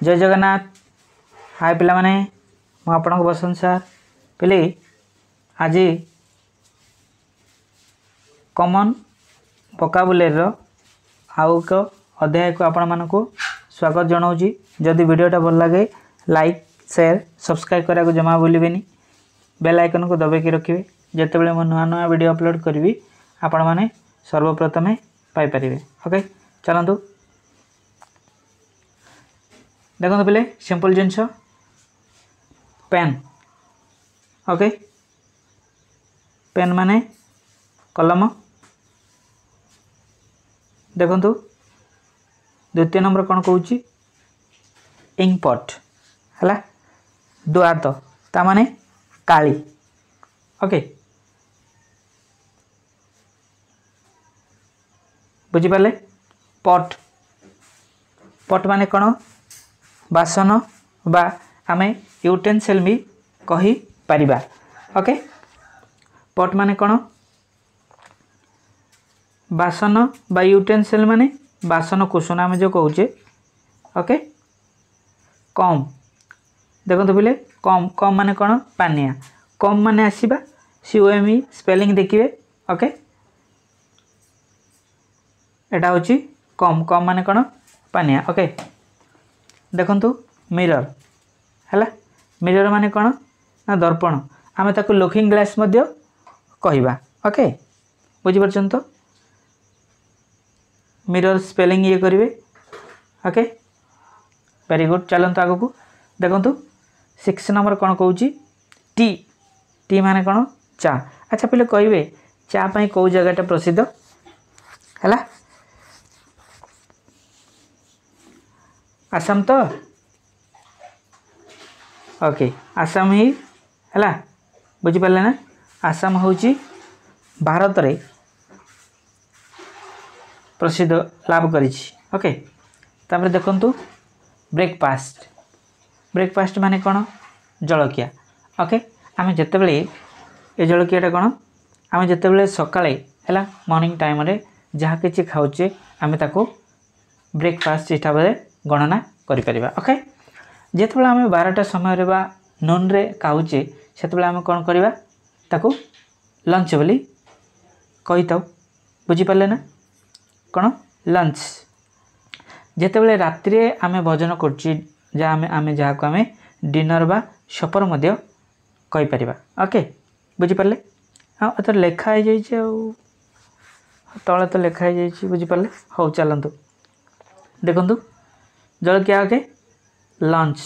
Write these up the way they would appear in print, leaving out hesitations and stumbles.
जय जगन्नाथ। हाय पिला माने मु आपनको बसंत सार पिले आज कॉमन वोकाबुलरी आउ एक अध्याय को आपण मानकु स्वागत जनाऊँगी। जदि वीडियोटा भल लगे लाइक शेयर सब्सक्राइब करा को जमा भूलिबेनी। बेल आइकन को दबाई रखिए जितेबाला मो नुआ नुआ वीडियो अपलोड करी आपण माने सर्वप्रथमे पाई परिबे। ओके चलंतु देखो पे सिंपल जिनस पेन। ओके पेन माने कलम। देखु द्वितीय नंबर कौन कौच इंक पॉट है दुआत ता माने काली। ओके बुझिपारे पट पट माने कौन बासन बा आमे यूटेंसिल भी कही परिबा। ओके पट माने कौन बासन बा यूटेंसिल माने बासन कुसन आमे जो कहूचे। ओके कम देखो बोले कम कम माने कौन पानिया। कम माने आसीबा COME स्पेलिंग देखिए। ओके एटा होची कम कम माने कौन पानिया। ओके देखंतु मिरर हैला मिरर माने कौन ना दर्पण आमे ताको लुकिंग ग्लास मध्य कहिबा। ओके बुझी परछन तो मिरर स्पेलिंग ये करिवे। ओके वेरी गुड चलंतु आगो को देखंतु 6 नंबर कौन कहूची टी। टी माने कौन चा। अच्छा पहले कहिवे चा पई को जगहटा प्रसिद्ध हैला आसाम तो। ओके आसाम ही हैला बुझी पाले ना आसाम होची भारत रे प्रसिद्ध लाभ करिछि। ओके तापर देखंतु ब्रेकफास्ट। ब्रेकफास्ट माने कौन जलकिया। ओके आमे जते बेले ए जलकियाटा कौन आमे जते बेले सकाळे हैला मॉर्निंग टाइम रे जहा किछि खाउचे आमे ताको ब्रेकफास्ट हिसाब रे गणना करि परिबा। ओके जेते बेले आमे 12टा समय रे बा नून रे खाउचे सेते बेले आमे कोन करिबा ताको लंच बोली कहिताउ। बुझी पाले ना कौन लंच। जेते बेले रात्रि रे आमे भोजन करछि जा आमे जहा को आमे डिनर बा सपर मध्य कहि परिबा। ओके बुझी पाले हां अतर लेखा हो जाई छै तळे तो लेखा हो जाई छै। बुझी पाले हो चलंतु देखंतु जलकिया। ओके लंच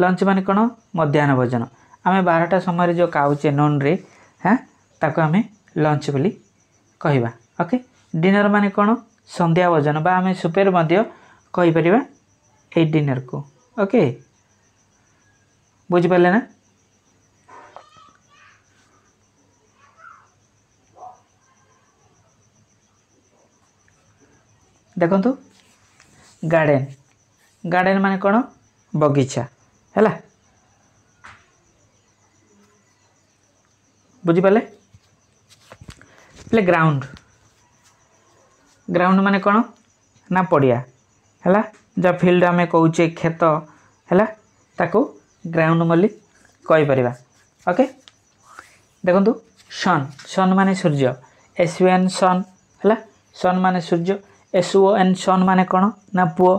लंच माने कौन मध्याह्न भोजन आमे 12टा समय जो खाउचे नॉन रे हाँ ताको आमे लंच बोली कहिबा। ओके डिनर माने कौन संध्या भोजन बा आमे सुपर मध्य कहि परिबा ए डिनर को। ओके बुझी पाले ना देखंतु गार्डन। गार्डन माने कौन बगीचा हैला बुझी पाले प्ले ग्राउंड। ग्राउंड माने कौन ना पड़िया हैला जा फील्ड आमे कहूचे खेत हैला ताको ग्राउंड बोली कहि परिबा। ओके देखंतु सन। सन माने सूर्य SUN सन हैला सन माने सूर्य SON सन माने कौन ना पुओ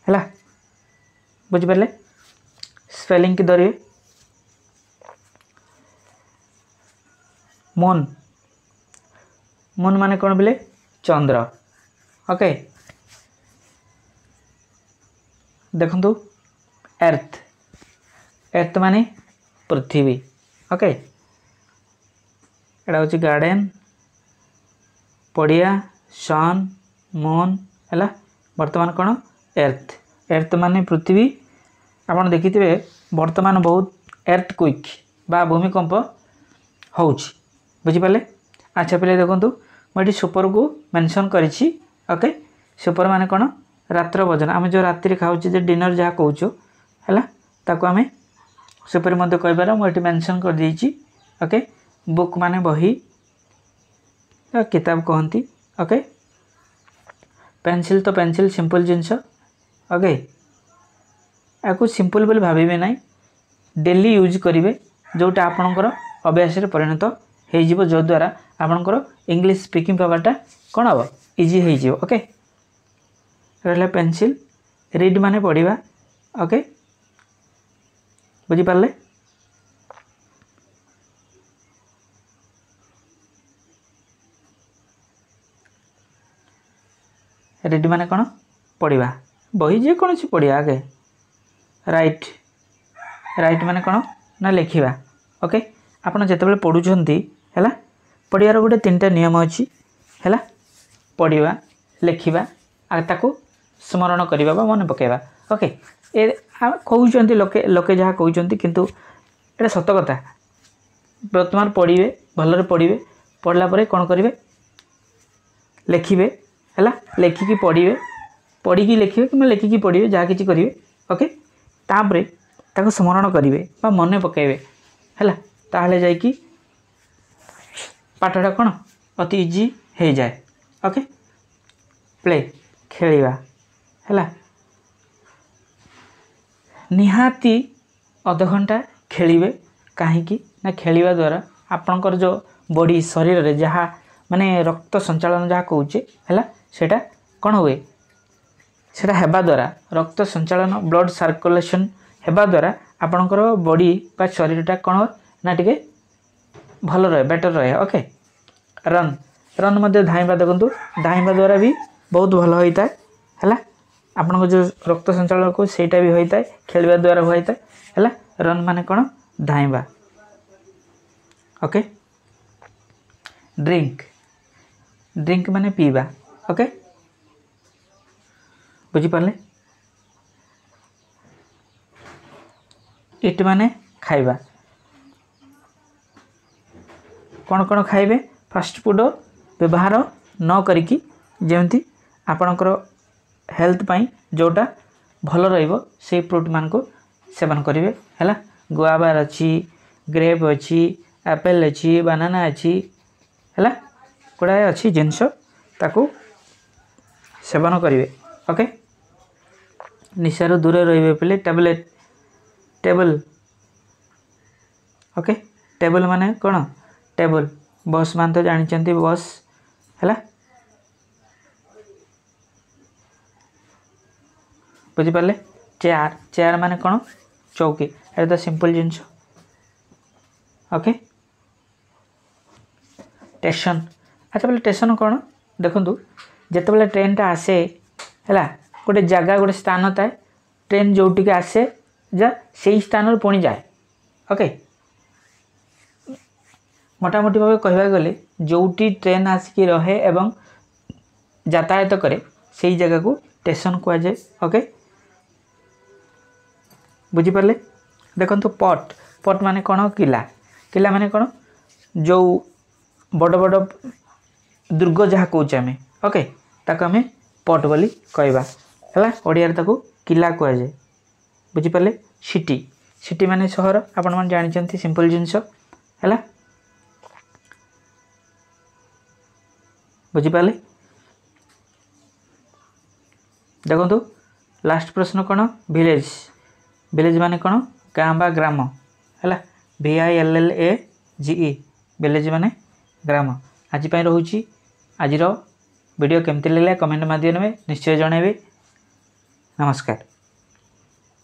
हैला बुझी पाले स्पेलिंग की दरिए मून। मून माने कौन बोले चंद्र। ओके देखंतु अर्थ। अर्थ माने पृथ्वी। ओके एटा होची गार्डन पड़िया सन मून हैला वर्तमान कौन अर्थ। अर्थ माने पृथ्वी आपण देखिथिबे वर्तमान बहुत अर्थ क्विक बा भूमिकंप होउची। बुझी पाले अच्छा पहले देखंतु मोटी सुपर को मेंशन करिछि। ओके सुपर माने कौन रात्र भोजन आमे जो रात्रि रे खाउची जे डिनर जहा कहूचो हैला ताको आमे सुपर मध्ये कहबार मोटी मेंशन कर देछि। ओके बुक माने बही किताब कहंती। ओके पेंसिल तो पेंसिल सिंपल जिंस ओके आपको सिंपल बोली भाविबे ना डेली यूज करेंगे जोटा आपणकर अभ्यास परिणत हो जो द्वारा आपणकर इंग्लिश स्पीकिंग पावरटा कौन हम इजी हो ओके रहा पेंसिल रीड माने पढ़ा ओके बुझीपारे रीड माने कौन पढ़ा बही जेकोसी पढ़ा आगे राइट राइट माने कौन ना लिखा ओके आपड़ जिते बड़े पढ़ुंट है पढ़ार गोटे 3टा नियम अच्छी है पढ़ा लिखा ताकू स्मरण करवा मन पकेबा ओके ए कहते लोके लोके जहाँ कहते किंतु ये सत कथा बर्तमान पढ़े भलरे पढ़े पढ़ला कौन करेंगे लिखिए है लिखिकी पढ़े पढ़ी लिखिए कि लिखिकी पढ़े जहाँ कि करेंगे ओके तापर ताको स्मरण करेंगे मन पकेबे है ताहले जाइकी पाठटा कौन अति इजी हो जाए ओके प्ले खेलिवा है निहाती अध घंटा खेलिए कहीं ना खेलिवा द्वारा आपणकर जो बॉडी शरीर रे जहाँ माने रक्त संचालन जहाँ कहे है सेटा कौन हुए सेटा हेबा द्वारा रक्त संचालन ब्लड सर्कुलेशन हेबा द्वारा आपणकर बॉडी बा शरीरटा कौन हो ना टिके भल रहे बेटर रहे ओके रन रन मध्य धाइबा देखु धाइबा द्वारा भी बहुत भल होता है आपन जो रक्त संचालन को सेटा भी होता है खेलवा द्वारा होता है रन माने कौन धाइबा ओके ड्रिंक ड्रिंक माने पीवा ओके बुझीपारे इट माने खाइबा कौन कौन खाइबे फास्ट फूड व्यवहार न करिकी जेमती आपणकर हेल्थ पाई जोटा भल रहिबो से फ्रूट मान को सेवन करेंगे है गुआवार अच्छी ग्रेप अच्छी एप्पल अच्छी बनाना अच्छी है गुड़ाए अच्छी जिनस ताकू सेवन करेंगे ओके निशार दूर रहिबे पले टैबलेट टेबल ओके टेबल माने कौन टेबल बस मान तो जानते बस है बुझीपारे चेयर चेयर माने कौन चौकी ये तो सिंपल जिनस ओके स्टेशन अच्छा बोले स्टेशन कौन देखु जिते बड़े ट्रेन टा आसे है गोटे जगह गोटे स्थान थाए ट्रेन जोटिक आसे जा से स्थान पुणी जाए ओके मोटामोटी भाव कहवा गले जोटी ट्रेन आसिक रहे एवं यातायात करे से जगह को स्टेशन कहुए ओके बुझीपारे देखो पट पट माने कौन किला किला माने कौन जो बड़ बड़ दुर्ग जहाँ कौचे आम ओके ताको आम पट बोली कहवा है ओडिया ताको किला कहुए बुझीपारे सिटी सिटी माने सहर आपण मैंने जानते सिंपल जिनस है बुझीपारे देखो लास्ट प्रश्न कौन विलेज विलेज माने कौन गाँ बा ग्राम है VILLAGE विलेज माने ग्राम आज रोचे आज वीडियो केमती लगे कमेंट माध्यम में निश्चय जनइबे नमस्कार।